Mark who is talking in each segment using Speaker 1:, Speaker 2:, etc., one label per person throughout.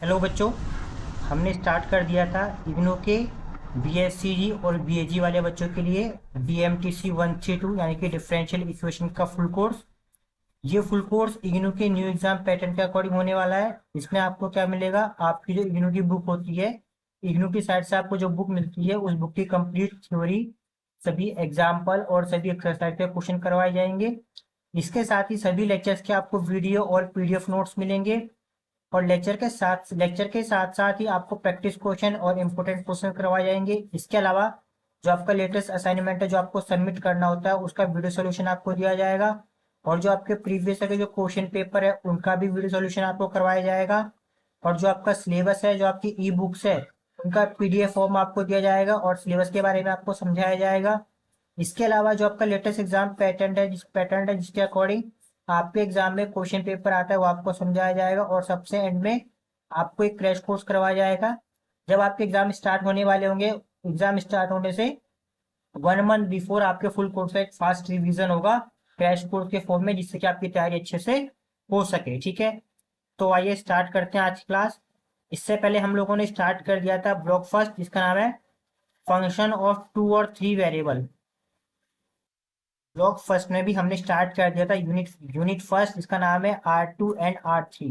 Speaker 1: Hello बच्चों। हमने start कर दिया था इग्नू के बीएससीजी और बीएजी वाले बच्चों के लिए बीएमटीसी 132 यानी कि डिफरेंशियल इक्वेशन का फुल कोर्स। ये फुल कोर्स इग्नू के न्यू एग्जाम पैटर्न के अकॉर्डिंग होने वाला है। इसमें आपको क्या मिलेगा, आपकी जो इग्नू की बुक होती है, इग्नू की साइड से आपको जो बुक मिलती है उस बुक की कंप्लीट थ्योरी, सभी एग्जाम्पल और सभी एक्सरसाइज के क्वेश्चन करवाए जाएंगे। इसके साथ ही सभी लेक्चर्स के आपको वीडियो और पीडीएफ नोट्स मिलेंगे। और लेक्चर के साथ साथ ही आपको प्रैक्टिस क्वेश्चन और इम्पोर्टेंट क्वेश्चन करवाए जाएंगे। इसके अलावा जो आपका लेटेस्ट असाइनमेंट है जो आपको सबमिट करना होता है उसका वीडियो सोल्यूशन आपको दिया जाएगा। और जो आपके प्रीवियस के जो क्वेश्चन पेपर है उनका भी वीडियो सोल्यूशन आपको करवाया जाएगा। और जो आपका सिलेबस है, जो आपकी ई बुक्स है, उनका पीडीएफ फॉर्म आपको दिया जाएगा और सिलेबस के बारे में आपको समझाया जाएगा। इसके अलावा जो आपका लेटेस्ट एग्जाम पैटर्न है जिसके अकॉर्डिंग आपके एग्जाम में क्वेश्चन पेपर आता है वो आपको समझाया जाएगा। और सबसे एंड में आपको एक क्रैश कोर्स करवाया जाएगा। जब आपके एग्जाम स्टार्ट होने वाले होंगे, एग्जाम स्टार्ट होने से 1 मंथ बिफोर आपके फुल कोर्स का एक फास्ट रिवीजन होगा क्रैश कोर्स के फॉर्म में, जिससे कि आपकी तैयारी अच्छे से हो सके। ठीक है, तो आइए स्टार्ट करते हैं आज की क्लास। इससे पहले हम लोगों ने स्टार्ट कर दिया था ब्लॉक फर्स्ट, जिसका नाम है फंक्शन ऑफ 2 और 3 वेरिएबल। ब्लॉक फर्स्ट में भी हमने स्टार्ट कर दिया था यूनिट फर्स्ट, जिसका नाम है R2 एंड R3।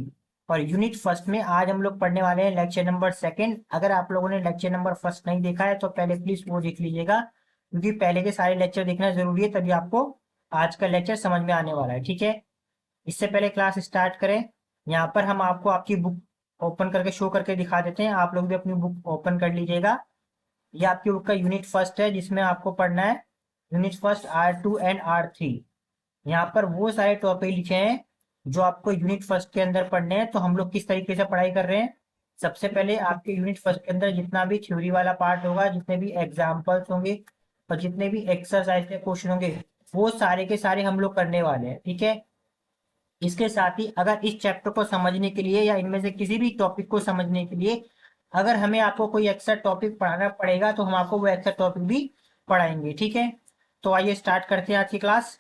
Speaker 1: और यूनिट फर्स्ट में आज हम लोग पढ़ने वाले हैं लेक्चर नंबर सेकंड। अगर आप लोगों ने लेक्चर नंबर फर्स्ट नहीं देखा है तो पहले प्लीज वो देख लीजिएगा, क्योंकि पहले के सारे लेक्चर देखना जरूरी है, तभी आपको आज का लेक्चर समझ में आने वाला है। ठीक है, इससे पहले क्लास स्टार्ट करें, यहाँ पर हम आपको आपकी बुक ओपन करके शो करके दिखा देते हैं। आप लोग भी अपनी बुक ओपन कर लीजिएगा। ये आपकी बुक का यूनिट फर्स्ट है, जिसमें आपको पढ़ना है unit first R2 and R3। यहाँ पर वो सारे टॉपिक लिखे हैं जो आपको यूनिट फर्स्ट के अंदर पढ़ने हैं। तो हम लोग किस तरीके से पढ़ाई कर रहे हैं, सबसे पहले आपके यूनिट फर्स्ट के अंदर जितना भी थ्योरी वाला पार्ट होगा, जितने भी एग्जाम्पल्स होंगे और जितने भी एक्सरसाइज के क्वेश्चन होंगे, वो सारे के सारे हम लोग करने वाले हैं। ठीक है, इसके साथ ही अगर इस चैप्टर को समझने के लिए या इनमें से किसी भी टॉपिक को समझने के लिए अगर हमें आपको कोई एक्स्ट्रा टॉपिक पढ़ाना पड़ेगा तो हम आपको वो एक्स्ट्रा टॉपिक भी पढ़ाएंगे। ठीक है, तो आइए स्टार्ट करते हैं आज की क्लास।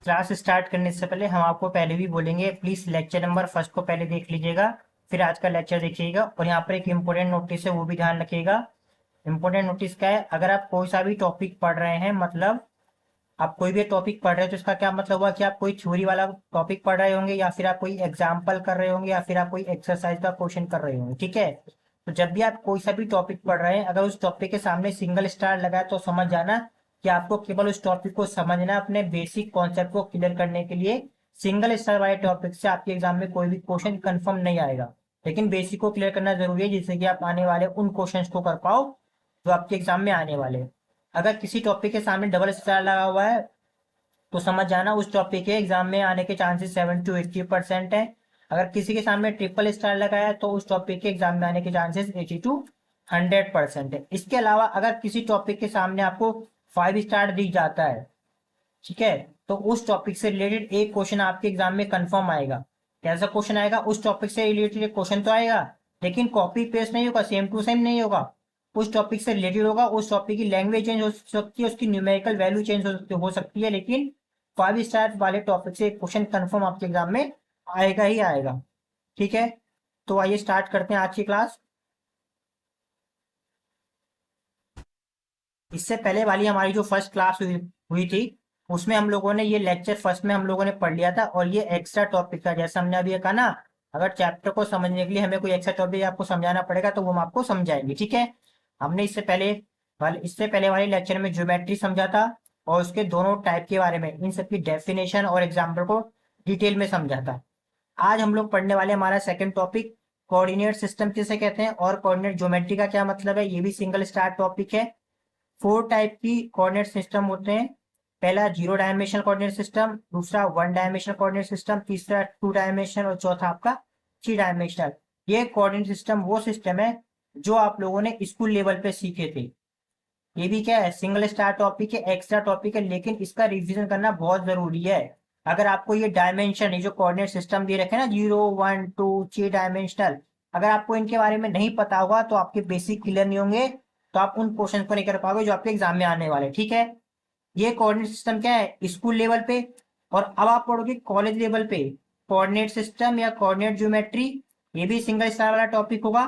Speaker 1: क्लास स्टार्ट करने से पहले हम आपको पहले भी बोलेंगे, प्लीज लेक्चर नंबर फर्स्ट को पहले देख लीजिएगा, फिर आज का लेक्चर देखिएगा। और यहाँ पर एक इम्पोर्टेंट नोटिस है, वो भी ध्यान रखिएगा। इम्पोर्टेंट नोटिस क्या है, अगर आप कोई सा भी टॉपिक पढ़ रहे हैं, मतलब आप कोई भी टॉपिक पढ़ रहे हो तो इसका क्या मतलब हुआ कि आप कोई थ्योरी वाला टॉपिक पढ़ रहे होंगे, या फिर आप कोई एग्जाम्पल कर रहे होंगे, या फिर आप कोई एक्सरसाइज का क्वेश्चन कर रहे होंगे। ठीक है, तो जब भी आप कोई सा भी टॉपिक पढ़ रहे हैं, अगर उस टॉपिक के सामने सिंगल स्टार लगा है तो समझ जाना कि आपको केवल उस टॉपिक को समझना है, अपने बेसिक कॉन्सेप्ट को क्लियर करने के लिए। सिंगल स्टार वाले टॉपिक से आपके एग्जाम में कोई भी क्वेश्चन कंफर्म नहीं आएगा, लेकिन बेसिक को क्लियर करना जरूरी है, जिससे कि आप आने वाले उन क्वेश्चन को कर पाओ जो आपके एग्जाम में आने वाले हैं। अगर किसी टॉपिक के सामने डबल स्टार लगा हुआ है तो समझ जाना उस टॉपिक के एग्जाम में आने के चांसेस 70 to 80% है। अगर किसी के सामने ट्रिपल स्टार लगा है तो उस टॉपिक के एग्जाम में आने के चांसेस 80 to 100% है। इसके अलावा अगर किसी टॉपिक के सामने आपको 5 स्टार दिख जाता है, ठीक है, तो उस टॉपिक से रिलेटेड एक क्वेश्चन आपके एग्जाम में कंफर्म आएगा। कैसा क्वेश्चन आएगा, उस टॉपिक से रिलेटेड एक क्वेश्चन तो आएगा, लेकिन कॉपी पेस्ट नहीं होगा, सेम टू सेम नहीं होगा, उस टॉपिक से रिलेटेड होगा। उस टॉपिक की लैंग्वेज चेंज हो सकती है, उसकी न्यूमेरिकल वैल्यू चेंज हो सकती है, लेकिन 5 स्टार वाले टॉपिक से क्वेश्चन कंफर्म आपके एग्जाम में आएगा ही आएगा। ठीक है, तो आइए स्टार्ट करते हैं आज की क्लास। इससे पहले वाली हमारी जो फर्स्ट क्लास हुई थी, उसमें हम लोगों ने ये लेक्चर फर्स्ट में हम लोगों ने पढ़ लिया था, और ये एक्स्ट्रा टॉपिक था। जैसे हमने अभी ये कहा ना, अगर चैप्टर को समझने के लिए हमें कोई एक्स्ट्रा टॉपिक आपको समझाना पड़ेगा तो वो हम आपको समझाएंगे। ठीक है, हमने इससे पहले वाले लेक्चर में ज्योमेट्री समझा था, और उसके दोनों टाइप के बारे में, इन सबकी डेफिनेशन और एग्जाम्पल को डिटेल में समझा था। आज हम लोग पढ़ने वाले हमारा सेकंड टॉपिक कोऑर्डिनेट सिस्टम किसे कहते हैं और कोऑर्डिनेट ज्योमेट्री का क्या मतलब है। ये भी सिंगल स्टार टॉपिक है। 4 टाइप की कोऑर्डिनेट सिस्टम होते हैं। पहला 0 डायमेंशनल कोऑर्डिनेट सिस्टम, दूसरा 1 डायमेंशनल कोऑर्डिनेट सिस्टम, तीसरा 2 डायमेंशनल, और चौथा आपका 3 डायमेंशनल। ये कोऑर्डिनेट सिस्टम वो सिस्टम है जो आप लोगों ने स्कूल लेवल पे सीखे थे। ये भी क्या है, सिंगल स्टार टॉपिक है, एक्स्ट्रा टॉपिक है, लेकिन इसका रिवीजन करना बहुत जरूरी है। अगर आपको ये डायमेंशन, ये जो कोऑर्डिनेट सिस्टम दे रखे हैं ना, 0 1 2 3 डायमेंशनल, अगर आपको इनके बारे में नहीं पता होगा तो आपके बेसिक क्लियर नहीं होंगे, तो आप उन क्वेश्चन को नहीं कर पाओगे जो आपके एग्जाम में आने वाले। ठीक है, ये कोऑर्डिनेट सिस्टम क्या है स्कूल लेवल पे, और अब आप पढ़ोगे कॉलेज लेवल पे। कोऑर्डिनेट सिस्टम या कोऑर्डिनेट ज्योमेट्री, ये भी सिंगल स्टार वाला टॉपिक होगा।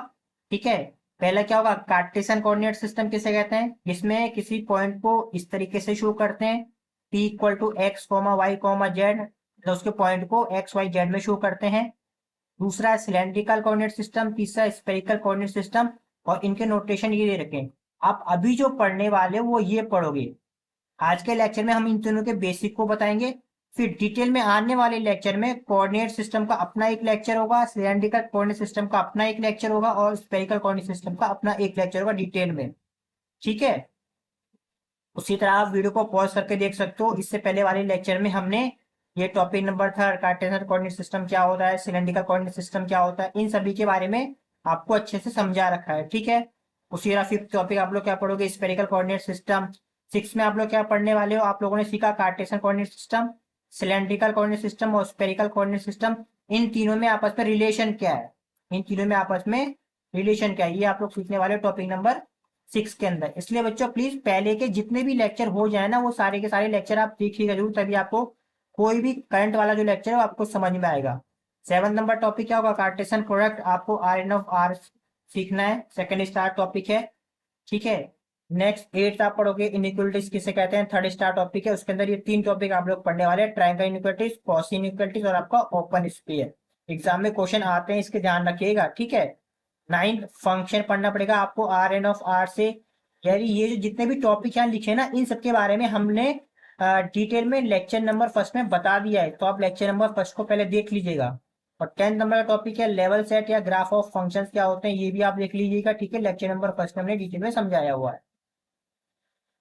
Speaker 1: ठीक है, पहला क्या होगा, कार्टेशियन कोऑर्डिनेट सिस्टम किसे कहते हैं, जिसमें किसी पॉइंट को इस तरीके से शो करते हैं, p equal to x comma y comma z, तो उसके पॉइंट को एक्स वाई जेड में शो करते हैं। दूसरा सिलेंड्रिकल कोऑर्डिनेट सिस्टम, तीसरा स्फेरिकल कोऑर्डिनेट सिस्टम, और इनके नोटेशन ये दे रखें। आप अभी जो पढ़ने वाले हो वो ये पढ़ोगे। आज के लेक्चर में हम इन तीनों के बेसिक को बताएंगे, फिर डिटेल में आने वाले लेक्चर में कोऑर्डिनेट सिस्टम का अपना एक लेक्चर होगा, सिलेंड्रिकल कोऑर्डिनेट सिस्टम का अपना एक लेक्चर होगा, और स्फेरिकल कोऑर्डिनेट सिस्टम का अपना एक लेक्चर होगा डिटेल में। ठीक है, उसी तरह आप वीडियो को पॉज करके देख सकते हो। इससे पहले वाले लेक्चर में हमने ये टॉपिक नंबर था कार्टेशियन कोऑर्डिनेट सिस्टम क्या होता है, सिलेंड्रिकल कोऑर्डिनेट सिस्टम क्या होता है, इन सभी के बारे में आपको अच्छे से समझा रखा है। ठीक है, उसी तरह फिफ्थ टॉपिक आप लोग क्या पढ़ोगे, स्फेरिकल कोऑर्डिनेट सिस्टम। सिक्स में आप लोग क्या पढ़ने वाले हो, आप लोगों ने सीखा Cartesian coordinate system, cylindrical coordinate system और स्फेरिकल कोऑर्डिनेट सिस्टम। इन तीनों में आपस में रिलेशन क्या है, इन तीनों में आपस में रिलेशन क्या है, ये आप लोग सीखने वाले हो टॉपिक नंबर 6 के अंदर। इसलिए बच्चों प्लीज पहले के जितने भी लेक्चर हो जाए ना, वो सारे के सारे लेक्चर आप देखिएगा जरूर, तभी आपको कोई भी करंट वाला जो लेक्चर है वो आपको समझ में आएगा। 7 नंबर टॉपिक क्या होगा, कार्टेशियन प्रोडक्ट, आपको आर एन ऑफ आर सीखना है, सेकंड स्टार टॉपिक है। ठीक है, नेक्स्ट 8th आप पढ़ोगे इनइक्वलिटीज किसे कहते हैं, थर्ड स्टार टॉपिक है, उसके अंदर ये 3 टॉपिक आप लोग पढ़ने वाले हैं, ट्रायंगल इनइक्वलिटीज, कॉस इनइक्वलिटीज और आपका ओपन स्फीयर। एग्जाम में क्वेश्चन आते हैं, इसके ध्यान रखिएगा। ठीक है, 9th फंक्शन पढ़ना पड़ेगा आपको आर एन ऑफ आर से। यानी ये जो जितने भी टॉपिक यहाँ लिखे ना, इन सबके बारे में हमने डिटेल में लेक्चर नंबर फर्स्ट में बता दिया है, तो आप लेक्चर नंबर फर्स्ट को पहले देख लीजिएगा। और 10th नंबर का टॉपिक है लेवल सेट या ग्राफ ऑफ फंक्शंस क्या होते हैं, ये भी आप देख लीजिएगा। ठीक है, लेक्चर नंबर फर्स्ट में हमने डिटेल में समझाया हुआ है।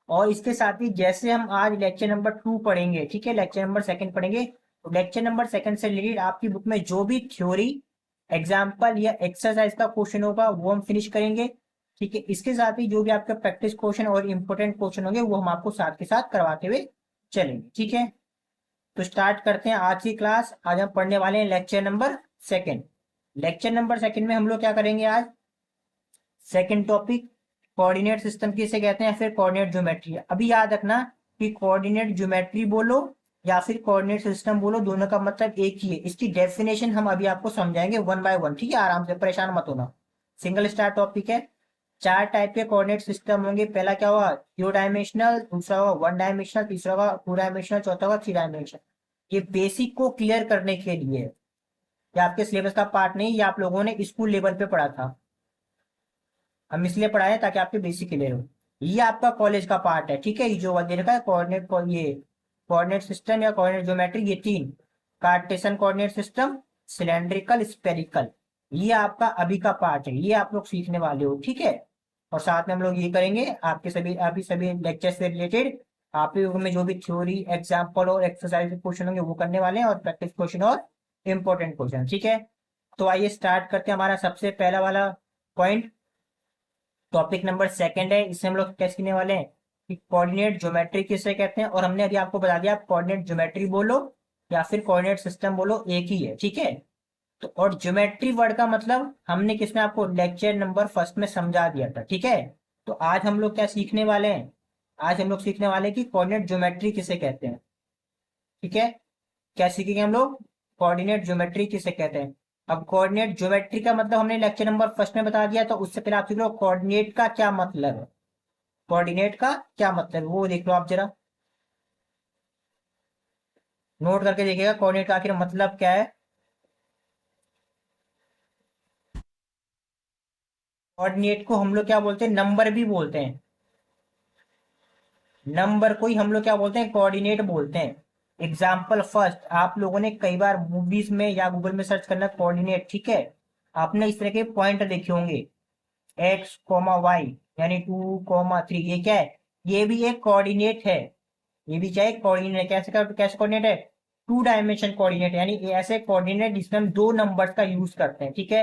Speaker 1: और इसके साथ ही जैसे हम आज लेक्चर नंबर 2 पढ़ेंगे, ठीक है, लेक्चर नंबर सेकंड पढ़ेंगे, तो लेक्चर नंबर सेकंड से रिलेटेड आपकी बुक में जो भी थ्योरी, एग्जाम्पल या एक्सरसाइज का क्वेश्चन होगा वो हम फिनिश करेंगे। ठीक है, इसके साथ ही जो भी आपके प्रैक्टिस क्वेश्चन और इंपोर्टेंट क्वेश्चन होंगे वो हम आपको साथ के साथ करवाते हुए चलेंगे। ठीक है, तो स्टार्ट करते हैं आज की क्लास। आज हम पढ़ने वाले हैं lecture number second. Lecture number second में हम लोग क्या करेंगे आज, सेकंड टॉपिक कोऑर्डिनेट सिस्टम किसे कहते हैं, फिर कोऑर्डिनेट ज्योमेट्री। अभी याद रखना कि कोऑर्डिनेट ज्योमेट्री बोलो या फिर कोऑर्डिनेट सिस्टम बोलो, दोनों का मतलब एक ही है। इसकी डेफिनेशन हम अभी आपको समझाएंगे वन बाय वन। ठीक है, आराम से, परेशान मत होना। सिंगल स्टार टॉपिक है। 4 टाइप के कोऑर्डिनेट सिस्टम होंगे। पहला क्या होगा, 2 डायमेंशनल, दूसरा होगा 1 डायमेंशनल, तीसरा होगा 2 डायमेंशनल, चौथा होगा 3 डायमेंशनल। ये बेसिक को क्लियर करने के लिए, ये आपके सिलेबस का पार्ट नहीं, ये आप लोगों ने स्कूल लेवल पे पढ़ा था, हम इसलिए पढ़ाए ताकि आपके बेसिक क्लियर हो। ये आपका कॉलेज का पार्ट है। ठीक है, ये जो दे रखा है कोऑर्डिनेट, ये कोऑर्डिनेट सिस्टम या कोऑर्डिनेट ज्योमेट्री, ये 3, Cartesian coordinate system, cylindrical, spherical, ये आपका अभी का पार्ट है, ये आप लोग सीखने वाले हो। ठीक है, और साथ में हम लोग ये करेंगे आपके सभी लेक्चर से रिलेटेड आपके में जो भी थ्योरी, एग्जाम्पल और एक्सरसाइज क्वेश्चन होंगे वो करने वाले हैं, और प्रैक्टिस क्वेश्चन और इंपॉर्टेंट क्वेश्चन। ठीक है, तो आइए स्टार्ट करते हैं। हमारा सबसे पहला वाला पॉइंट टॉपिक नंबर सेकंड है, इससे हम लोग क्या सीखने वाले हैं कि कोऑर्डिनेट ज्योमेट्री किसे कहते हैं। और हमने अभी आपको बता दिया, कोऑर्डिनेट ज्योमेट्री बोलो या फिर कोऑर्डिनेट सिस्टम बोलो, एक ही है। ठीक है, तो और ज्योमेट्री वर्ड का मतलब हमने किसमें आपको लेक्चर नंबर फर्स्ट में समझा दिया था। ठीक है, तो आज हम लोग क्या सीखने वाले हैं, आज हम लोग सीखने वाले हैं कि कोऑर्डिनेट ज्योमेट्री किसे कहते हैं। ठीक है, क्या सीखेंगे हम लोग, कोऑर्डिनेट ज्योमेट्री किसे कहते हैं। अब कोऑर्डिनेट ज्योमेट्री का मतलब हमने लेक्चर नंबर फर्स्ट में बता दिया, तो उससे पहले आप सीख लो कोऑर्डिनेट का क्या मतलब है। कोऑर्डिनेट का क्या मतलब है वो देख लो आप जरा, नोट करके देखिएगा कोऑर्डिनेट का आखिर मतलब क्या है। कोऑर्डिनेट को हम लोग क्या बोलते हैं, नंबर भी बोलते हैं। नंबर को ही हम लोग क्या बोलते हैं, कोऑर्डिनेट बोलते हैं। एग्जाम्पल फर्स्ट, आप लोगों ने कई बार मूवीज में या गूगल में सर्च करना कोऑर्डिनेट। ठीक है, आपने इस तरह के पॉइंट देखे होंगे, एक्स कोमा वाई, यानी 2,3, ये क्या है, ये भी एक कोऑर्डिनेट है। ये भी क्या है, कोऑर्डिनेट है। कैसे कोऑर्डिनेट है, 2 डायमेंशन कोऑर्डिनेट, यानी ये ऐसे कोऑर्डिनेट जिसमें हम 2 नंबर्स का यूज करते हैं। ठीक है,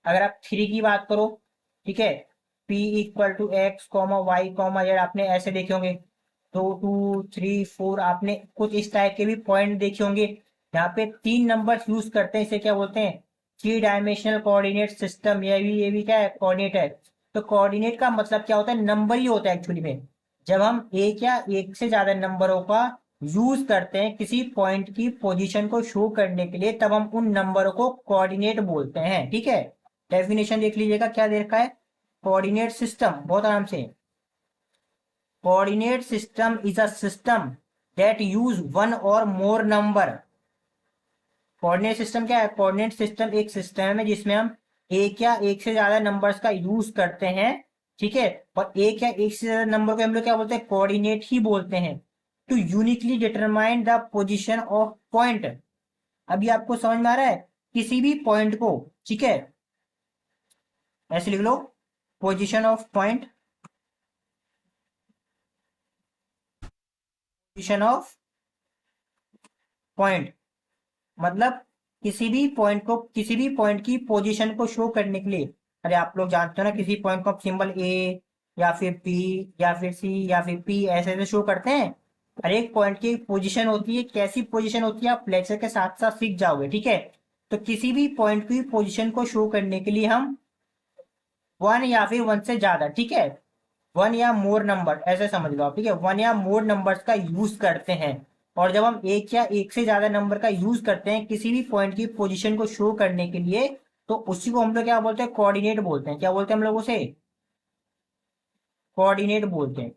Speaker 1: अगर आप 3 की बात करो, ठीक है, p equal to x comma y comma z, आपने ऐसे देखे होंगे। तो 2, 3, 4 आपने कुछ इस टाइप के भी पॉइंट देखे होंगे, यहाँ पे 3 नंबर यूज करते हैं, इसे क्या बोलते हैं, 3 डायमेंशनल कोऑर्डिनेट सिस्टम। ये भी क्या है, कोऑर्डिनेट है। तो कोऑर्डिनेट का मतलब क्या होता है, नंबर ही होता है एक्चुअली में। जब हम एक या एक से ज्यादा नंबरों का यूज करते हैं किसी पॉइंट की पोजीशन को शो करने के लिए, तब हम उन नंबरों को कोऑर्डिनेट बोलते हैं। ठीक है, डेफिनेशन देख लीजिएगा क्या दे रखा है। कोऑर्डिनेट सिस्टम, बहुत आराम से, coordinate system is a system that use one और मोर नंबर। कोऑर्डिनेट सिस्टम क्या है? कोऑर्डिनेट सिस्टम एक सिस्टम है जिसमें हम एक या एक से ज्यादा नंबर्स का यूज करते हैं। ठीक है, और एक या एक से ज्यादा नंबर को हम लोग क्या बोलते हैं? कोऑर्डिनेट ही बोलते हैं। To uniquely determine the position of point. अभी आपको समझ में आ रहा है? किसी भी पॉइंट को, ठीक है, ऐसे लिख लो, position of point, position of point मतलब किसी भी पॉइंट को, किसी भी पॉइंट की पोजीशन को शो करने के लिए, अरे आप लोग जानते हो ना, किसी पॉइंट को आप सिंबल ए या फिर पी या फिर सी या फिर पी ऐसे ऐसे शो करते हैं। हर एक पॉइंट की पोजीशन होती है, कैसी पोजीशन होती है आप लेक्चर के साथ साथ सीख जाओगे। ठीक है, तो किसी भी पॉइंट की पोजीशन को शो करने के लिए हम वन या फिर वन से ज्यादा, ठीक है, वन या मोर नंबर ऐसे समझ लो आप, ठीक है, वन या मोर नंबर्स का यूज करते हैं। और जब हम एक या एक से ज्यादा नंबर का यूज करते हैं किसी भी पॉइंट की पोजीशन को शो करने के लिए, तो उसी को हम लोग क्या बोलते हैं? कोऑर्डिनेट बोलते हैं। क्या बोलते हैं हम लोग उसे? कोऑर्डिनेट बोलते हैं।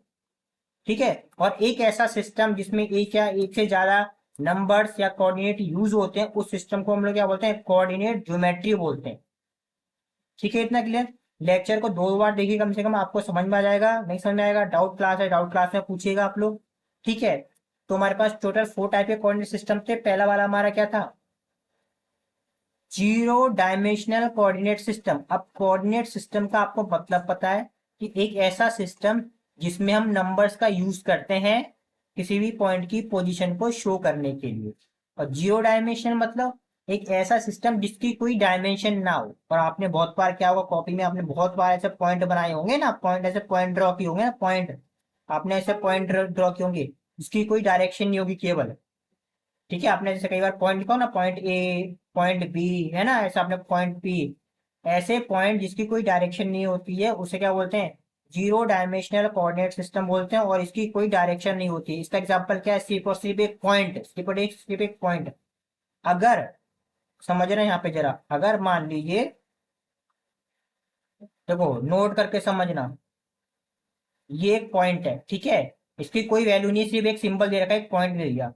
Speaker 1: ठीक है, और एक ऐसा सिस्टम जिसमें एक या एक से ज्यादा नंबर्स या कोऑर्डिनेट यूज होते हैं, उस सिस्टम को हम लोग क्या बोलते हैं? कोऑर्डिनेट ज्योमेट्री बोलते हैं। ठीक है, इतना क्लियर? लेक्चर को दो बार देखिए कम से कम, आपको समझ में आ जाएगा। नहीं समझ में आएगा, डाउट क्लास है, डाउट क्लास में पूछिएगा आप लोग। ठीक है, तो हमारे पास टोटल 4 टाइप के कोऑर्डिनेट सिस्टम थे। पहला वाला हमारा क्या था? Zero dimensional coordinate system. अब कोऑर्डिनेट सिस्टम का आपको मतलब पता है कि एक ऐसा सिस्टम जिसमें हम नंबर्स का यूज करते हैं किसी भी पॉइंट की पोजीशन को शो करने के लिए। और जीरो डायमेंशनल मतलब एक ऐसा सिस्टम जिसकी कोई डायमेंशन ना हो। और आपने बहुत बार क्या होगा, कॉपी में आपने बहुत बार ऐसे पॉइंट बनाए होंगे ना, पॉइंट ऐसे पॉइंट ड्रॉ किए होंगे ना, पॉइंट आपने ऐसे पॉइंट ड्रॉ किए होंगे जिसकी कोई डायरेक्शन नहीं होगी केवल। ठीक है, आपने जैसे कई बार पॉइंट लिखा हो ना, पॉइंट ए, पॉइंट बी, है ना, ऐसा आपने पॉइंट पी, ऐसे पॉइंट जिसकी कोई डायरेक्शन नहीं होती है उसे क्या बोलते हैं? जीरो डायमेंशनल कोऑर्डिनेट सिस्टम बोलते हैं। और इसकी कोई डायरेक्शन नहीं होती। इसका एग्जांपल क्या है? सिर्फ और सिर्फ एक पॉइंट, सिर्फ एक पॉइंट। अगर, समझ रहे हैं यहाँ पे जरा, अगर मान लीजिए, देखो नोट करके समझना, ये एक पॉइंट है, ठीक है, इसकी कोई वैल्यू नहीं, सिर्फ एक सिंबल दे रखा है, एक पॉइंट दे दिया।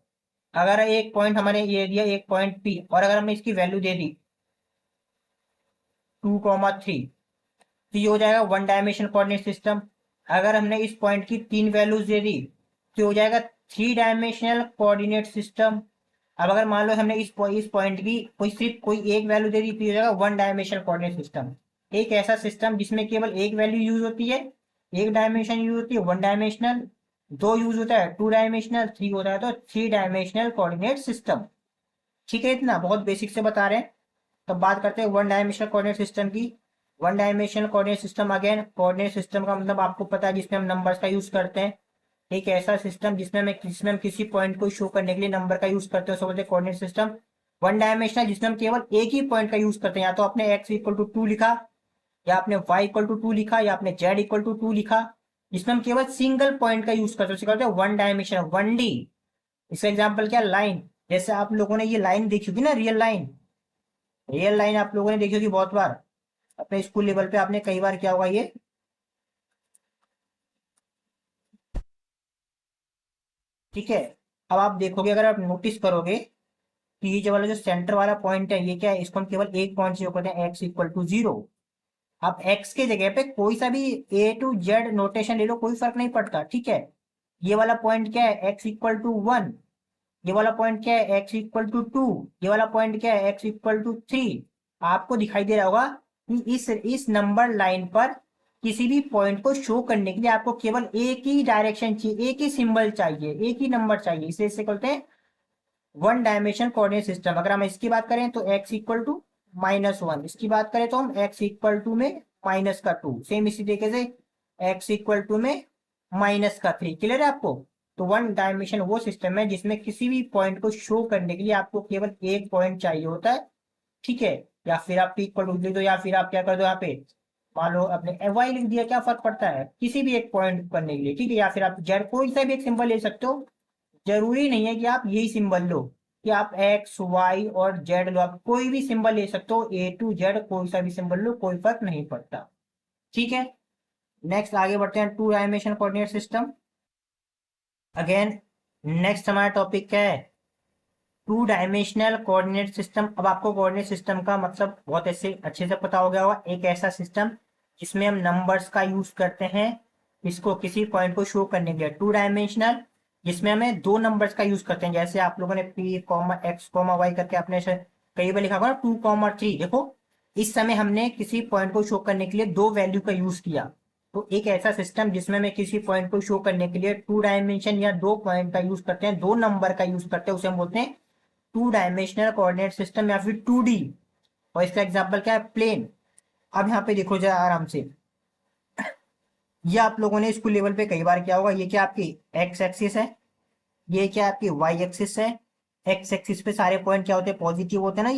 Speaker 1: अगर एक पॉइंट हमने ये दिया, एक पॉइंट पी, और अगर हमने इसकी वैल्यू दे दी 2,3, तो ये हो जाएगा वन डायमेंशन कोऑर्डिनेट सिस्टम। अगर हमने इस पॉइंट की 3 वैल्यूज दे दी तो हो जाएगा 3 डायमेंशनल कोऑर्डिनेट सिस्टम। अब अगर मान लो हमने इस पॉइंट की कोई सिर्फ कोई एक वैल्यू दे दी तो ये हो जाएगा वन डायमेंशनल कोऑर्डिनेट सिस्टम। एक ऐसा सिस्टम जिसमें केवल एक वैल्यू यूज होती है, एक डायमेंशन यूज होती है, वन डायमेंशनल। दो यूज होता है, टू डायमेंशनल, थ्री होता है तो 3 डायमेंशनल कोऑर्डिनेट सिस्टम। ठीक है, इतना बहुत बेसिक से बता रहे हैं। तो बात करते हैं वन डायमेंशनल कोऑर्डिनेट सिस्टम की। One dimensional coordinate system, again coordinate system का मतलब आपको पता है जिसमें हम नंबर्स का यूज करते हैं। एक ऐसा सिस्टम जिसमें हम किसी पॉइंट को शो करने के लिए नंबर का यूज करते हैं, उसे बोलते हैं कोऑर्डिनेट सिस्टम। वन डायमेंशनल जिसमें हम केवल एक ही पॉइंट का यूज करते हैं, या तो आपने एक्स इक्वल टू 2 लिखा, या आपने वाई इक्वल टू 2 लिखा, या आपने जेड इक्वल टू 2 लिखा, जिसमें हम केवल सिंगल पॉइंट का यूज करते हैं, उसे कहते हैं वन डायमेंशनल, वन डी। इसका एग्जाम्पल क्या? लाइन। जैसे आप लोगों ने ये लाइन देखी होगी ना, रियल लाइन, रियल लाइन आप लोगों ने देखी होगी बहुत बार, अपने स्कूल लेवल पे आपने कई बार क्या होगा ये, ठीक है। अब आप देखोगे, अगर आप नोटिस करोगे कि ये जो वाला जो सेंटर वाला पॉइंट है, ये क्या है? इसको हम केवल एक पॉइंट से करते हैं, एक्स इक्वल टू 0। आप एक्स के जगह पे कोई सा भी ए टू जेड नोटेशन ले लो, कोई फर्क नहीं पड़ता। ठीक है, ये वाला पॉइंट क्या है? X equal to 1। ये वाला पॉइंट क्या है? X equal to 2। ये वाला पॉइंट क्या है? X equal to 3। आपको दिखाई दे रहा होगा कि इस नंबर लाइन पर किसी भी पॉइंट को शो करने के लिए आपको केवल एक ही डायरेक्शन चाहिए, एक ही सिंबल चाहिए, एक ही नंबर चाहिए। इसे कहते हैं वन डायमेंशन कोऑर्डिनेट सिस्टम। अगर हम इसकी बात करें तो एक्स इक्वल टू -1, इसकी बात करें तो हम एक्स इक्वल टू में -2, सेम इसी तरीके से एक्स इक्वल टू में -3। क्लियर है आपको? तो वन डायमेंशन वो सिस्टम है जिसमें किसी भी पॉइंट को शो करने के लिए आपको केवल एक पॉइंट चाहिए होता है। ठीक है, या फिर आप पी इक्वल टू लिख दो, या फिर आप क्या कर दो, यहाँ पे मान लो आपने वाई लिख दिया, क्या फर्क पड़ता है? किसी भी एक पॉइंट करने के लिए। ठीक है, या फिर आप जेड कोई सा भी एक सिंबल ले सकते हो, जरूरी नहीं है कि आप यही सिंबल लो, कि आप एक्स वाई और जेड लो, आप कोई भी सिंबल ले सकते हो, ए टू जेड कोई सा भी सिंबल लो, कोई फर्क नहीं पड़ता। ठीक है, नेक्स्ट आगे बढ़ते हैं, two dimension coordinate system. Again next हमारा टॉपिक क्या है, टू डायमेंशनल कोऑर्डिनेट सिस्टम। अब आपको कोऑर्डिनेट सिस्टम का मतलब बहुत ऐसे अच्छे से पता हो गया होगा, एक ऐसा सिस्टम जिसमें हम नंबर्स का यूज करते हैं इसको किसी पॉइंट को शो करने के लिए, टू डायमेंशनल जिसमें हमें दो नंबर्स का यूज करते हैं, जैसे आप लोगों ने P comma x comma y करके अपने से कई बार लिखा होगा ना, 2, 3। देखो इस समय हमने किसी पॉइंट को शो करने के लिए दो वैल्यू का यूज किया। तो एक ऐसा सिस्टम जिसमें हमें किसी पॉइंट को शो करने के लिए टू डायमेंशन या दो पॉइंट का यूज करते हैं, दो नंबर का यूज करते हैं, उसे हम बोलते हैं टू डायमेंशनल कोऑर्डिनेट सिस्टम या फिर 2D। और इसका एग्जांपल क्या है, प्लेन। अब यहाँ पे देखो जरा आराम से, ये आप लोगों ने स्कूल लेवल पे कई बार किया होगा, ये क्या आपकी एक्स एक्सिस है, ये क्या आपकी वाई एक्सिस है। एक्स एक्सिस पे सारे पॉइंट क्या होते हैं, पॉजिटिव होते हैं ना,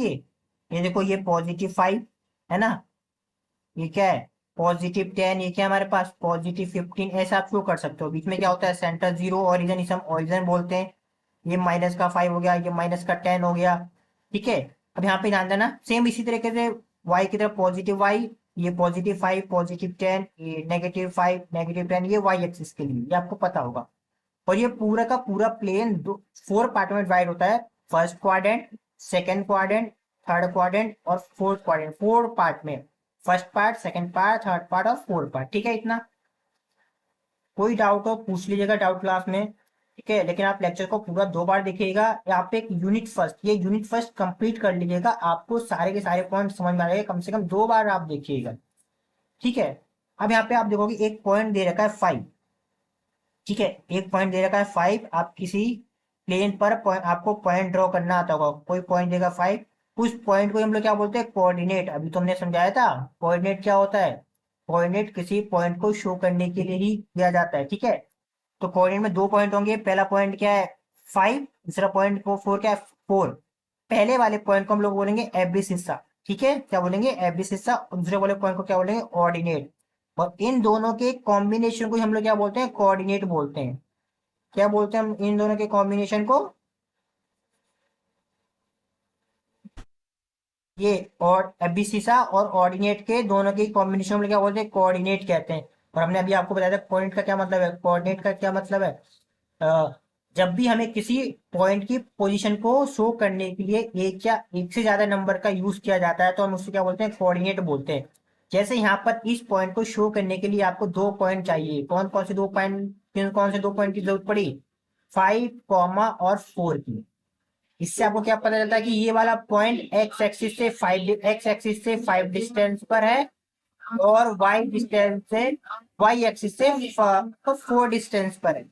Speaker 1: ये देखो ये +5 है ना, ये क्या है +10, ये क्या है हमारे पास +15, ऐसा आप शो कर सकते हो। बीच में क्या होता है, सेंटर 0, ओरिजिन, इसे हम ओरिजिन बोलते हैं। ये -5 हो गया, ये -10 हो गया। ठीक है, अब यहाँ पे ध्यान देना, सेम इसी तरीके से y की तरफ +y, ये +5 +10, ये -5 -10, ये y एक्सिस के लिए, ये आपको पता होगा। और ये पूरा का पूरा प्लेन 4 पार्ट में डिवाइड होता है, first quadrant, second quadrant, third quadrant और फोर्थ क्वाड्रेंट, 4 पार्ट में, first part, second part, third part और फोर्थ पार्ट। ठीक है, इतना। कोई डाउट हो पूछ लीजिएगा डाउट क्लास में, ठीक है, लेकिन आप लेक्चर को पूरा 2 बार देखिएगा, यहाँ पे एक यूनिट फर्स्ट, ये यूनिट फर्स्ट कंप्लीट कर लीजिएगा, आपको सारे के सारे पॉइंट समझ में आ जाएगा, कम से कम 2 बार आप देखिएगा। ठीक है, अब यहाँ पे आप देखोगे एक पॉइंट दे रखा है 5। ठीक है, एक पॉइंट दे रखा है 5, आप किसी प्लेन पर आपको पॉइंट ड्रॉ करना आता होगा, कोई पॉइंट देगा 5, उस पॉइंट को हम लोग क्या बोलते हैं, कोऑर्डिनेट। अभी तुमने समझाया था कोऑर्डिनेट क्या होता है, कोऑर्डिनेट किसी पॉइंट को शो करने के लिए ही दिया जाता है। ठीक है, तो कोऑर्डिनेट में 2 पॉइंट होंगे, पहला पॉइंट क्या है 5, दूसरा पॉइंट को 4 क्या है 4। पहले वाले पॉइंट को हम लोग बोलेंगे एबिस हिस्सा, ठीक है, क्या बोलेंगे एबिस हिस्सा, और दूसरे वाले पॉइंट को क्या बोलेंगे ऑर्डिनेट। और इन दोनों के कॉम्बिनेशन को हम लोग क्या बोलते हैं, कोऑर्डिनेट बोलते हैं। क्या बोलते हैं हम इन दोनों के कॉम्बिनेशन को, ये और एबिसिसा और ऑर्डिनेट के दोनों के कॉम्बिनेशन में क्या बोलते हैं, कोऑर्डिनेट कहते हैं। और हमने अभी आपको बताया था कोऑर्डिनेट का क्या मतलब है, कोऑर्डिनेट का क्या मतलब है, जब भी हमें किसी पॉइंट की पोजीशन को शो करने के लिए एक या एक से ज्यादा नंबर का यूज किया जाता है तो हम उससे क्या बोलते हैं, कोऑर्डिनेट बोलते हैं। जैसे यहाँ पर इस पॉइंट को शो करने के लिए आपको 2 पॉइंट चाहिए, कौन कौन से 2 पॉइंट, कौन से 2 पॉइंट की जरूरत पड़ी, 5, 4 की। इससे आपको क्या पता चलता है कि ये वाला पॉइंट एक्स एक्सिस से 5 डिस्टेंस पर है, और वाई एक्सिस से 4 डिस्टेंस पर है,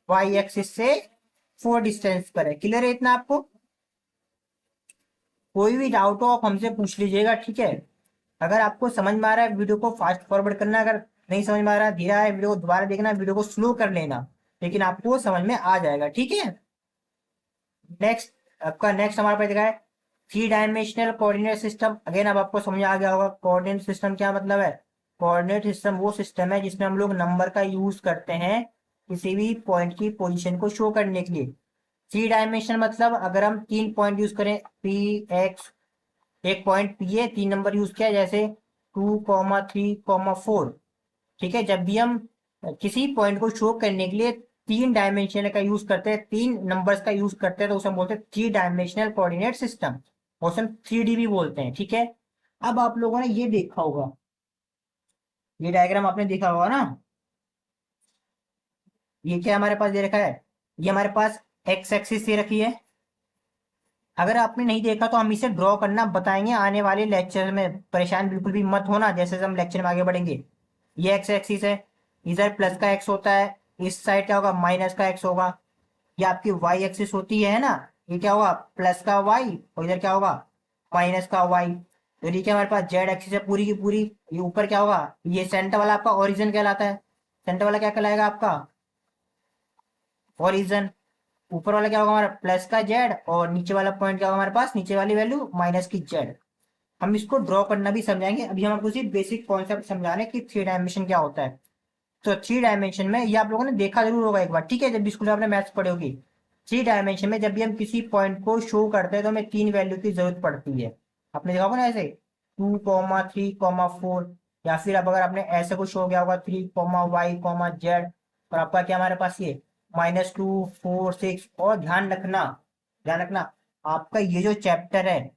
Speaker 1: वाई एक्सिस से 4 डिस्टेंस पर है। क्लियर है इतना आपको, कोई भी डाउट हो आप हमसे पूछ लीजिएगा। ठीक है, अगर आपको समझ में आ रहा है वीडियो को फास्ट फॉरवर्ड करना, अगर नहीं समझ में आ रहा है धीरे है वीडियो को दोबारा देखना, वीडियो को स्लो कर लेना, लेकिन आपको समझ में आ जाएगा। ठीक है, नेक्स्ट आपका नेक्स्ट हमारे पास दिखा है 3 डायमेंशनल कोऑर्डिनेट सिस्टम। अगेन अब आपको समझ आ गया होगा कोऑर्डिनेट सिस्टम क्या मतलब है। कोऑर्डिनेट सिस्टम वो सिस्टम है जिसमें हम लोग नंबर का यूज करते हैं किसी भी पॉइंट की पोजीशन को शो करने के लिए। 3 डायमेंशन मतलब अगर हम 3 पॉइंट यूज करें, पी एक्स, एक पॉइंट पी है, 3 नंबर यूज किया, जैसे 2, 3, 4। ठीक है, जब भी हम किसी पॉइंट को शो करने के लिए 3 डायमेंशन का यूज करते हैं, 3 नंबर्स का यूज करते हैं, तो उसे हम बोलते हैं 3 डायमेंशनल कोऑर्डिनेट सिस्टम, उसे हम 3D भी बोलते हैं। ठीक है, अब आप लोगों ने ये देखा होगा, ये डायग्राम आपने देखा होगा ना, ये क्या हमारे पास दे रखा है, ये हमारे पास एक्स एक्सिस दे रखी है। अगर आपने नहीं देखा तो हम इसे ड्रॉ करना बताएंगे आने वाले लेक्चर में, परेशान बिल्कुल भी मत होना जैसे हम लेक्चर में आगे बढ़ेंगे। ये एक्स एक्सिस है, इधर प्लस का एक्स होता है, इस साइड क्या होगा माइनस का एक्स होगा। ये आपकी वाई एक्सिस होती है ना, ये क्या होगा प्लस का वाई, और इधर क्या होगा माइनस का वाई। तो ये क्या हमारे पास जेड एक्सिस है पूरी की पूरी। ये ऊपर क्या होगा, ये सेंटर वाला आपका ओरिजिन कहलाता है, सेंटर वाला क्या कहलाएगा आपका ओरिजिन। ऊपर वाला क्या होगा हमारा प्लस का जेड, और नीचे वाला पॉइंट क्या होगा हमारे पास, नीचे वाली वैल्यू माइनस की जेड। हम इसको ड्रॉ करना भी समझाएंगे, अभी हम आपको सिर्फ बेसिक कॉन्सेप्ट समझा रहे हैं कि 3 डायमेंशन क्या होता है। तो 3 डायमेंशन में ये आप लोगों ने देखा जरूर होगा एक बार, ठीक है, जब भी स्कूल में आपने मैथ्स पढ़े होगी। 3 डायमेंशन में जब भी हम किसी पॉइंट को शो करते हैं तो हमें 3 वैल्यू की जरूरत पड़ती है। आपने देखा होगा ना ऐसे 2, 3, 4, या फिर अब अगर आपने ऐसे कुछ हो गया होगा 3, Y, Z, और आपका क्या हमारे पास ये -2, 4, 6। और ध्यान रखना आपका ये जो चैप्टर है,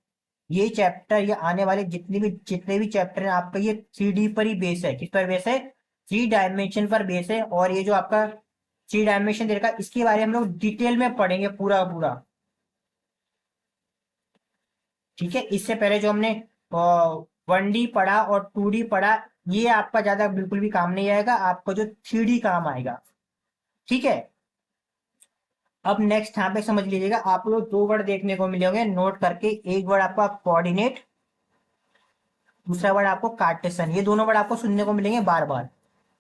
Speaker 1: ये चैप्टर, ये आने वाले जितने भी चैप्टर हैं आपका, ये 3D पर ही बेस है। किस पर बेस है? 3 डायमेंशन पर बेस है। और ये जो आपका 3 डायमेंशन दे रखा है, इसके बारे में हम लोग डिटेल में पढ़ेंगे पूरा पूरा, ठीक है। इससे पहले जो हमने 1D पढ़ा और 2D पढ़ा, ये आपका ज्यादा बिल्कुल भी काम नहीं आएगा, आपका जो 3D काम आएगा, ठीक है। अब नेक्स्ट यहाँ पे समझ लीजिएगा, आप लोग 2 वर्ड देखने को मिले होंगे नोट करके। एक वर्ड आपका कोऑर्डिनेट, दूसरा वर्ड आपको कार्टेशन। ये दोनों वर्ड आपको सुनने को मिलेंगे बार बार।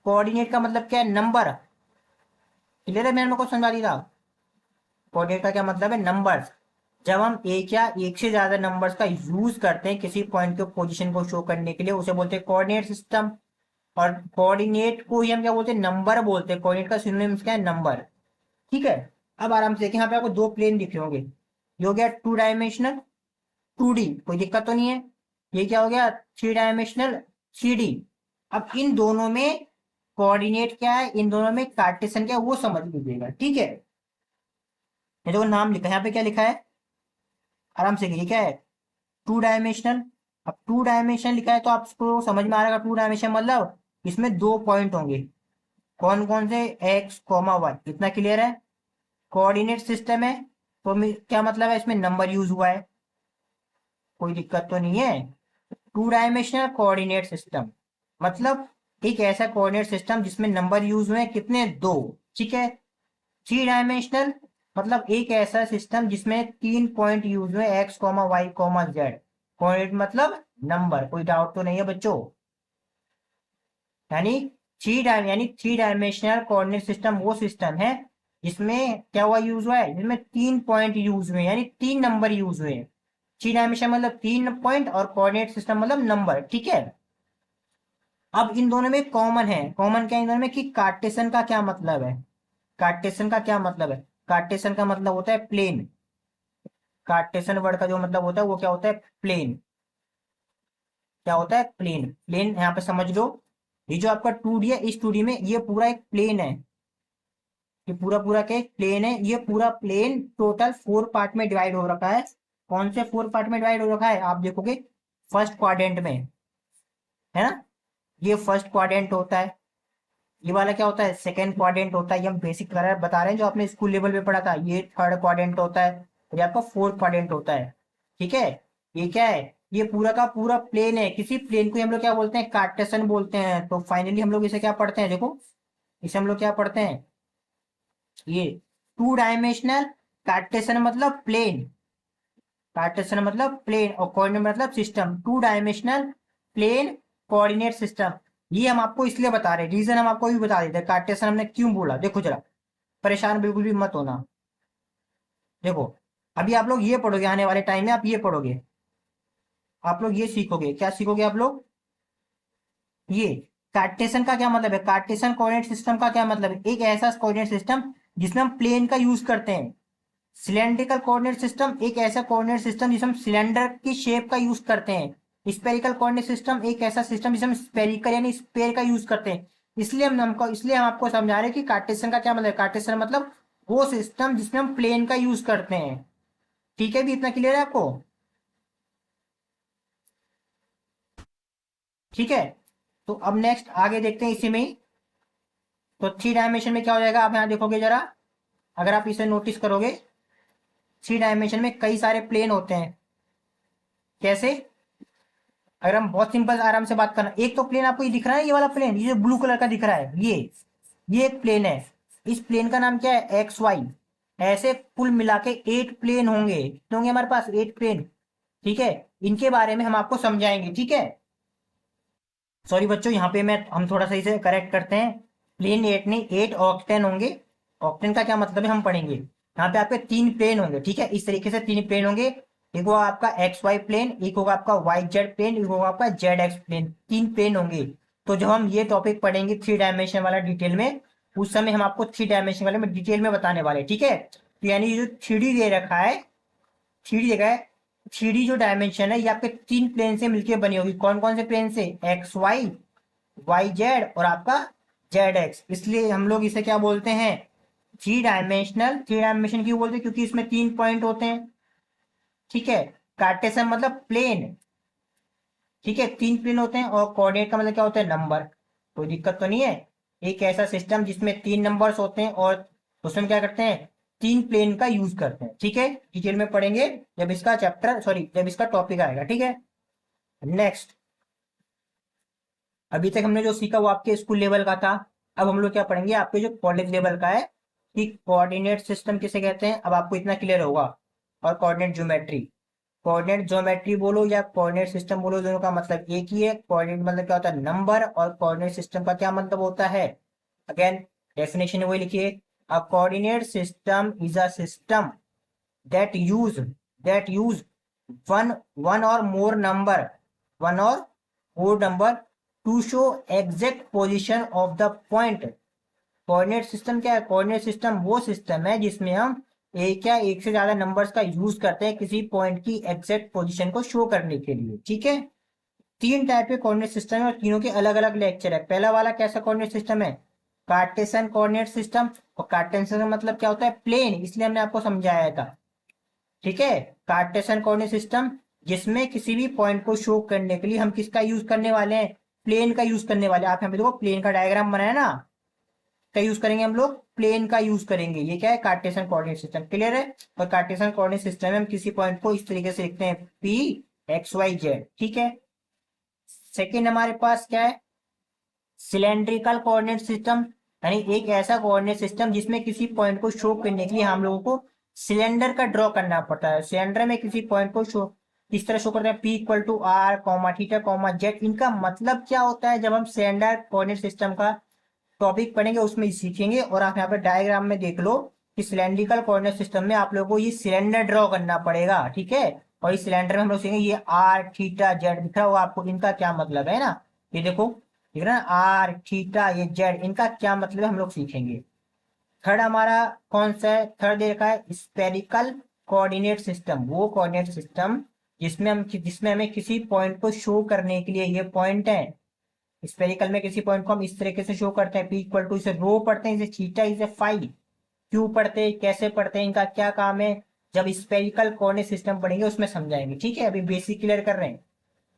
Speaker 1: कोऑर्डिनेट का मतलब क्या है? नंबर। क्लियर है? मैंने को समझा दिया। कोऑर्डिनेट का क्या मतलब है? नंबर्स। जब हम एक या एक से ज्यादा नंबर्स का यूज करते हैं किसी पॉइंट के पोजीशन को शो करने के लिए, उसे बोलते हैं कोऑर्डिनेट सिस्टम। और कोऑर्डिनेट को ही हम क्या बोलते हैं? नंबर बोलते हैं। कोऑर्डिनेट का सिनोनिम्स क्या है? नंबर, ठीक है। अब आराम से देखिए, यहाँ पे आपको 2 प्लेन दिख रहे होंगे। ये हो गया 2 डायमेंशनल 2D, कोई दिक्कत तो नहीं है। ये क्या हो गया? 3 डायमेंशनल 3D। अब इन दोनों में कोऑर्डिनेट क्या है, इन दोनों में कार्टेशन क्या है, वो समझ लीजिएगा, ठीक है। ये जो नाम लिखा है यहाँ पे, क्या लिखा है? आराम से, ये क्या है? 2 डायमेंशनल। अब 2 डायमेंशन लिखा है तो आपको समझ में आ रहा है 2 डायमेंशन मतलब इसमें 2 पॉइंट होंगे। कौन कौन से? X, Y। इतना क्लियर है? कोऑर्डिनेट सिस्टम है तो क्या मतलब है? इसमें नंबर यूज हुआ है, कोई दिक्कत तो नहीं है। 2 डायमेंशनल कोऑर्डिनेट सिस्टम मतलब एक ऐसा कोऑर्डिनेट सिस्टम जिसमें नंबर यूज हुए हैं, कितने? 2, ठीक है। 3 डायमेंशनल मतलब एक ऐसा सिस्टम जिसमें 3 पॉइंट यूज हुए, X, Y, Z। कोऑर्डिनेट मतलब नंबर, कोई डाउट तो नहीं है बच्चों? यानी थ्री डायमेंशनल कोऑर्डिनेट सिस्टम वो सिस्टम है जिसमें क्या हुआ? यूज हुआ है, जिसमें 3 पॉइंट यूज हुए, यानी 3 नंबर यूज हुए। 3 डायमेंशन मतलब 3 पॉइंट, और कोऑर्डिनेट सिस्टम मतलब नंबर, ठीक है। अब इन दोनों में कॉमन है, कॉमन क्या है इन दोनों में? कि कार्टेशन का क्या मतलब है? कार्टेशन का क्या मतलब है? कार्टेशन का मतलब होता है प्लेन। कार्टेशन वर्ड का जो मतलब होता है वो क्या होता है? प्लेन। क्या होता है? प्लेन। प्लेन यहाँ पे समझ लो, ये जो आपका 2D है, इस 2D में ये पूरा एक प्लेन है। ये पूरा पूरा क्या एक प्लेन है? ये पूरा प्लेन टोटल 4 पार्ट में डिवाइड हो रखा है। कौन से 4 पार्ट में डिवाइड हो रखा है? आप देखोगे फर्स्ट क्वाड्रेंट में, है ना? ये फर्स्ट क्वाड्रेंट होता है। ये वाला क्या होता है? सेकंड क्वाड्रेंट होता है। ये हम बेसिक कलर बता रहे हैं जो आपने स्कूल लेवल पे पढ़ा था। ये थर्ड क्वाड्रेंट होता है, और ये आपका फोर्थ क्वाड्रेंट होता है, ठीक है। ये क्या है? ये पूरा का पूरा प्लेन है। किसी प्लेन को ही हम लोग क्या बोलते हैं? कार्टेशन बोलते हैं। तो फाइनली हम लोग इसे क्या पढ़ते हैं? देखो, इसे हम लोग क्या पढ़ते हैं? ये 2 डायमेंशनल कार्टेशन मतलब प्लेन। कार्टेशन मतलब प्लेन, और कोऑर्डिनेट मतलब system. 2 dimensional plane coordinate system. ये हम आपको इसलिए बता रहे हैं, रीजन हम आपको भी बता देते हैं कार्टेशन हमने क्यों बोला। देखो जरा, परेशान बिल्कुल भी मत होना। देखो, अभी आप लोग ये पढ़ोगे, आने वाले टाइम में आप ये पढ़ोगे, आप लोग ये सीखोगे। क्या सीखोगे आप लोग? ये कार्टेशन का क्या मतलब है? कार्टेशन कोऑर्डिनेट सिस्टम का क्या मतलब है? एक ऐसा कोऑर्डिनेट सिस्टम जिसमें हम प्लेन का यूज करते हैं। सिलेंड्रिकल कोऑर्डिनेट सिस्टम एक ऐसा कोऑर्डिनेट सिस्टम जिसमें हम सिलेंडर की शेप का यूज करते हैं। स्पेरिकल कोऑर्डिनेट सिस्टम एक ऐसा सिस्टम जिसमें हम स्पेरिकल यानी स्पेयर का यूज करते हैं। इसलिए हम आपको समझा रहे हैं कि कार्टेशन का क्या मतलब है। कार्टेशन मतलब वो सिस्टम जिसमें हम प्लेन का यूज करते हैं, ठीक है। भी इतना क्लियर है आपको? ठीक है। तो अब नेक्स्ट आगे देखते हैं इसी में ही। तो 3 डायमेंशन में क्या हो जाएगा? आप यहाँ देखोगे जरा, अगर आप इसे नोटिस करोगे, 3 डायमेंशन में कई सारे प्लेन होते हैं। कैसे? अगर हम बहुत सिंपल आराम से बात करना, एक तो प्लेन आपको ये दिख रहा है, ये वाला प्लेन, ये जो ब्लू कलर का दिख रहा है, ये एक प्लेन है। इस प्लेन का नाम क्या है? XY। ऐसे कुल मिला के 8 प्लेन होंगे। कितने होंगे हमारे पास? 8 प्लेन, ठीक है। इनके बारे में हम आपको समझाएंगे, ठीक है। सॉरी बच्चों, यहाँ पे मैं हम थोड़ा सा इसे करेक्ट करते हैं। प्लेन 8 नहीं, 8 ऑक्टेन होंगे। ऑक्टेन का क्या मतलब है हम पढ़ेंगे। यहाँ पे आपके 3 प्लेन होंगे, ठीक है। इस तरीके से 3 प्लेन होंगे। एक होगा आपका XY प्लेन, एक होगा आपका YZ प्लेन, एक होगा आपका ZX प्लेन। 3 प्लेन होंगे। तो जब हम ये टॉपिक पढ़ेंगे 3 डायमेंशन वाला डिटेल में, उस समय हम आपको 3 डायमेंशन वाले में डिटेल में बताने वाले, ठीक है। तो यानी जो 3D दे रखा है, 3D देखा है, 3D जो डायमेंशन है ये आपके 3 प्लेन से मिलकर बनी होगी। कौन कौन से प्लेन से? एक्स वाई, वाई जेड और आपका जेड एक्स। इसलिए हम लोग इसे क्या बोलते हैं? 3 डायमेंशनल। 3 डायमेंशन क्यों बोलते हैं? क्योंकि इसमें 3 पॉइंट होते हैं, ठीक है। कार्टेशियन मतलब प्लेन, ठीक है, 3 प्लेन होते हैं। और कोऑर्डिनेट का मतलब क्या होता है? नंबर। कोई दिक्कत तो नहीं है। एक ऐसा सिस्टम जिसमें 3 नंबर्स होते हैं और उसमें क्या करते हैं? 3 प्लेन का यूज करते हैं, ठीक है। डिटेल में पढ़ेंगे जब इसका चैप्टर, सॉरी, जब इसका टॉपिक आएगा, ठीक है। नेक्स्ट, अभी तक हमने जो सीखा वो आपके स्कूल लेवल का था। अब हम लोग क्या पढ़ेंगे आपके जो कॉलेज लेवल का है, कि कोऑर्डिनेट सिस्टम किसे कहते हैं। अब आपको इतना क्लियर होगा। और कोऑर्डिनेट ज्योमेट्री, कोऑर्डिनेट ज्योमेट्री बोलो या कोऑर्डिनेट सिस्टम बोलो, दोनों का मतलब एक ही है। कोऑर्डिनेट मतलब क्या होता है? नंबर। और कोऑर्डिनेट सिस्टम का क्या मतलब होता है? अगेन डेफिनेशन वही लिखिए। अ coordinate system is a system that use that use one one or more number one or more number to show exact position of the point। Coordinate system क्या है? Coordinate system वो system है जिसमें हम एक या एक से ज्यादा नंबर्स का यूज करते हैं किसी पॉइंट की एग्जैक्ट पोजीशन को शो करने के लिए, ठीक है। 3 टाइप के कोऑर्डिनेट सिस्टम है और तीनों के अलग अलग लेक्चर है। पहला वाला कैसा कोऑर्डिनेट सिस्टम है? Cartesian coordinate system. और कार्टेशियन का मतलब क्या होता है? प्लेन, इसलिए हमने आपको समझाया था, ठीक है। कार्टेशियन कोऑर्डिनेट सिस्टम जिसमें किसी भी पॉइंट को शो करने के लिए हम किसका यूज करने वाले हैं? प्लेन का यूज करने वाले हैं। आप यहाँ पे देखो प्लेन का डायग्राम बनाया ना, क्या यूज करेंगे हम लोग? प्लेन का यूज करेंगे। ये क्या है? कार्टेशियन कोऑर्डिनेट सिस्टम, क्लियर है। और कार्टेशियन कोऑर्डिनेट सिस्टम में हम किसी पॉइंट को इस तरीके से लिखते हैं, पी एक्स वाई जेड, ठीक है। सेकेंड हमारे पास क्या है? सिलेंड्रिकल कोऑर्डिनेट सिस्टम, यानी एक ऐसा कोऑर्डिनेट सिस्टम जिसमें किसी पॉइंट को शो करने के लिए हम लोगों को सिलेंडर का ड्रॉ करना पड़ता है। सिलेंडर में किसी पॉइंट को शो इस तरह शो करते हैं, P equal to R comma theta comma Z. इनका मतलब क्या होता है? जब हम सिलेंडर कोऑर्डिनेट सिस्टम का टॉपिक पढ़ेंगे उसमें सीखेंगे। और आप यहाँ पे डायग्राम में देख लो कि सिलेंड्रिकल कोऑर्डिनेट सिस्टम में आप लोगों को ये सिलेंडर ड्रॉ करना पड़ेगा, ठीक है। और इस सिलेंडर में हम लोग सीखेंगे ये आर थीटा जेड दिख रहा होगा आपको, इनका क्या मतलब है ना। ये देखो दिख रहा है आर थीटा ये जेड, इनका क्या मतलब है हम लोग सीखेंगे। थर्ड हमारा कौन सा है? थर्ड देखा है स्पेरिकल कोऑर्डिनेट सिस्टम। वो कोऑर्डिनेट सिस्टम जिसमें हमें किसी पॉइंट को शो करने के लिए, ये पॉइंट है स्पेरिकल में, किसी पॉइंट को हम इस तरीके से शो करते हैं, पी इक्वल टू, इसे रो पढ़ते हैं, इसे थीटा, इसे फाई। क्यों पढ़ते हैं, कैसे पढ़ते हैं, इनका क्या काम है, जब स्पेरिकल कोऑर्डिनेट सिस्टम पढ़ेंगे उसमें समझाएंगे, ठीक है। अभी बेसिक क्लियर कर रहे हैं।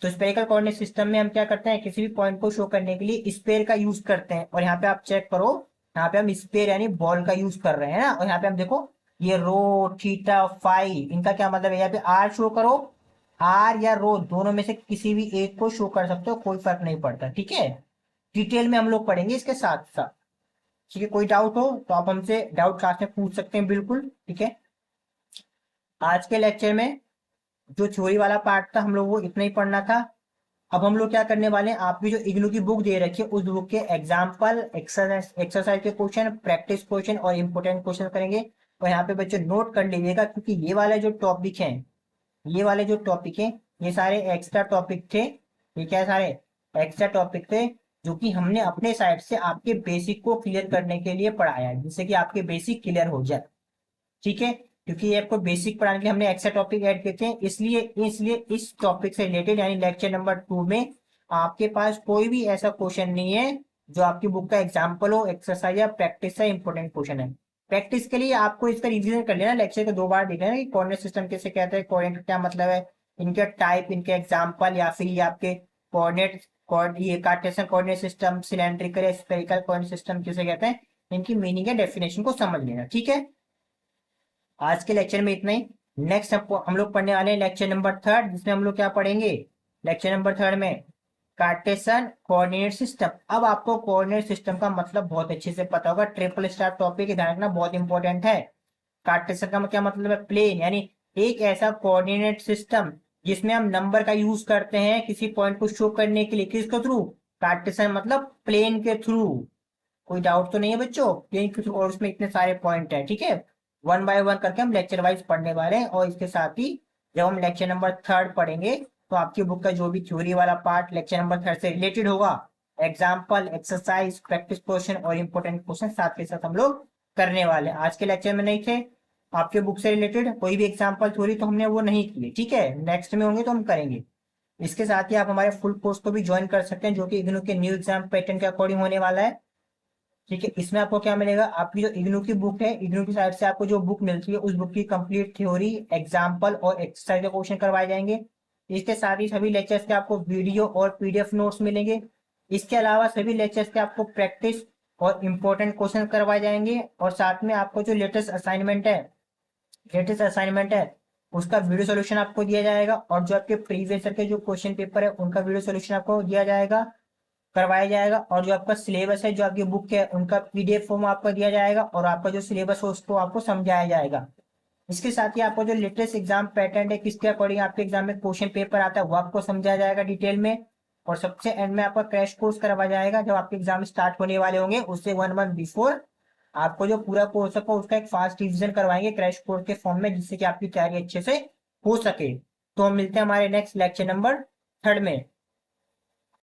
Speaker 1: तो स्पेरिकल कोऑर्डिनेट सिस्टम में हम क्या करते हैं? किसी भी पॉइंट को शो करने के लिए स्पेयर का यूज करते हैं। और यहाँ पे आप चेक करो, यहाँ पे हम स्पेयर यानी बॉल का यूज कर रहे हैं ना। और यहाँ पे हम देखो ये रो थीटा फाई, इनका क्या मतलब है? यहाँ पे आर शो करो, आर या रो दोनों में से किसी भी एक को शो कर सकते हो, कोई फर्क नहीं पड़ता, ठीक है। डिटेल में हम लोग पढ़ेंगे इसके साथ साथ, ठीक है। कोई डाउट हो तो आप हमसे डाउट क्लास में पूछ सकते हैं, बिल्कुल, ठीक है। आज के लेक्चर में जो थ्योरी वाला पार्ट था हम लोग वो इतना ही पढ़ना था। अब हम लोग क्या करने वाले हैं, आपकी जो इग्नू की बुक दे रखी है उस बुक के एग्जाम्पल, एक्सरसाइज के क्वेश्चन, प्रैक्टिस क्वेश्चन और इंपोर्टेंट क्वेश्चन करेंगे। और यहाँ पे बच्चे नोट कर लीजिएगा, क्योंकि ये वाले जो टॉपिक हैं, ये वाले जो टॉपिक हैं, ये सारे एक्स्ट्रा टॉपिक थे। ये क्या सारे एक्स्ट्रा टॉपिक थे जो कि हमने अपने साइड से आपके बेसिक को क्लियर करने के लिए पढ़ाया है, जिससे कि आपके बेसिक क्लियर हो जाए, ठीक है। क्योंकि ये आपको बेसिक पढ़ाने के लिए हमने एक्स्ट्रा टॉपिक ऐड किए थे, इसलिए इसलिए इस टॉपिक से रिलेटेड यानी लेक्चर नंबर 2 में आपके पास कोई भी ऐसा क्वेश्चन नहीं है जो आपकी बुक का एग्जाम्पल हो, एक्सरसाइज या प्रैक्टिस का इंपॉर्टेंट क्वेश्चन है। प्रैक्टिस के लिए आपको इसका रिवीजन कर लेना, लेक्चर को 2 बार देख लेना कि कोऑर्डिनेट सिस्टम कैसे कहते हैं, कोऑर्डिनेट का क्या मतलब है, इनके टाइप, इनके एग्जाम्पल, या फिर ये आपके कोऑर्डिनेट ये कार्टेशियन कोऑर्डिनेट सिस्टम, सिलेंड्रिकल या स्फेरिकल कोऑर्डिनेट सिस्टम किसे कहते हैं, इनकी मीनिंग या डेफिनेशन को समझ लेना, ठीक है। आज के लेक्चर में इतना ही। नेक्स्ट हम लोग पढ़ने वाले हैं लेक्चर नंबर 3, जिसमें हम लोग क्या पढ़ेंगे? लेक्चर नंबर 3 में कार्टेशियन कोऑर्डिनेट सिस्टम। अब आपको कोऑर्डिनेट सिस्टम का मतलब बहुत अच्छे से पता होगा, ट्रिपल स्टार टॉपिक ध्यान रखना, बहुत इंपॉर्टेंट है। कार्टेशियन का क्या मतलब है? प्लेन, यानी एक ऐसा कोऑर्डिनेट सिस्टम जिसमें हम नंबर का यूज करते हैं किसी पॉइंट को शो करने के लिए, किसके थ्रू? कार्टेशियन मतलब प्लेन के थ्रू। कोई डाउट तो नहीं है बच्चों? प्लेन के थ्रू, और उसमें इतने सारे पॉइंट है, ठीक है। वन बाय वन करके हम लेक्चर वाइज पढ़ने वाले हैं। और इसके साथ ही जब हम लेक्चर नंबर 3 पढ़ेंगे तो आपकी बुक का जो भी थ्योरी वाला पार्ट लेक्चर नंबर 3 से रिलेटेड होगा, एग्जाम्पल, एक्सरसाइज, प्रैक्टिस क्वेश्चन और इंपॉर्टेंट क्वेश्चन साथ के साथ हम लोग करने वाले हैं। आज के लेक्चर में नहीं थे, आपके बुक से रिलेटेड कोई भी एग्जाम्पल थ्योरी तो हमने वो नहीं किए, ठीक है, नेक्स्ट में होंगे तो हम करेंगे। इसके साथ ही आप हमारे फुल कोर्स को भी ज्वाइन कर सकते हैं, जो कि इग्नू के न्यू एग्जाम पैटर्न के अकॉर्डिंग होने वाला है। ठीक है, इसमें आपको क्या मिलेगा, आपकी जो इग्नू की बुक है, इग्नू की साइड से आपको जो बुक मिलती है उस बुक की कंप्लीट थ्योरी, एग्जाम्पल और एक्सरसाइज के क्वेश्चन करवाए जाएंगे। इसके साथ ही सभी लेक्चर्स के आपको वीडियो और पीडीएफ नोट्स मिलेंगे। इसके अलावा सभी लेक्चर्स के आपको प्रैक्टिस और इम्पोर्टेंट क्वेश्चन करवाए जाएंगे, और साथ में आपको जो लेटेस्ट असाइनमेंट है उसका वीडियो सोल्यूशन आपको दिया जाएगा, और जो आपके प्रीवियस ईयर के जो क्वेश्चन पेपर है उनका वीडियो सोल्यूशन आपको दिया जाएगा, करवाया जाएगा। और जो आपका सिलेबस है, जो आपकी बुक है, उनका पीडीएफ फॉर्म आपको दिया जाएगा, और आपका जो सिलेबस है उसको आपको समझाया जाएगा। इसके साथ ही आपको जो लेटेस्ट एग्जाम पैटर्न है, किसके अकॉर्डिंग आपके एग्जाम में क्वेश्चन पेपर आता है, वो आपको समझाया जाएगा डिटेल में। और सबसे एंड में आपका क्रैश कोर्स करवाया जाएगा, जब आपके एग्जाम स्टार्ट होने वाले होंगे उससे 1 मंथ बिफोर आपको जो पूरा कोर्स है उसका एक फास्ट रिवीजन करवाएंगे क्रैश कोर्स के फॉर्म में, जिससे कि आपकी तैयारी अच्छे से हो सके। तो हम मिलते हैं हमारे नेक्स्ट लेक्चर नंबर 3 में।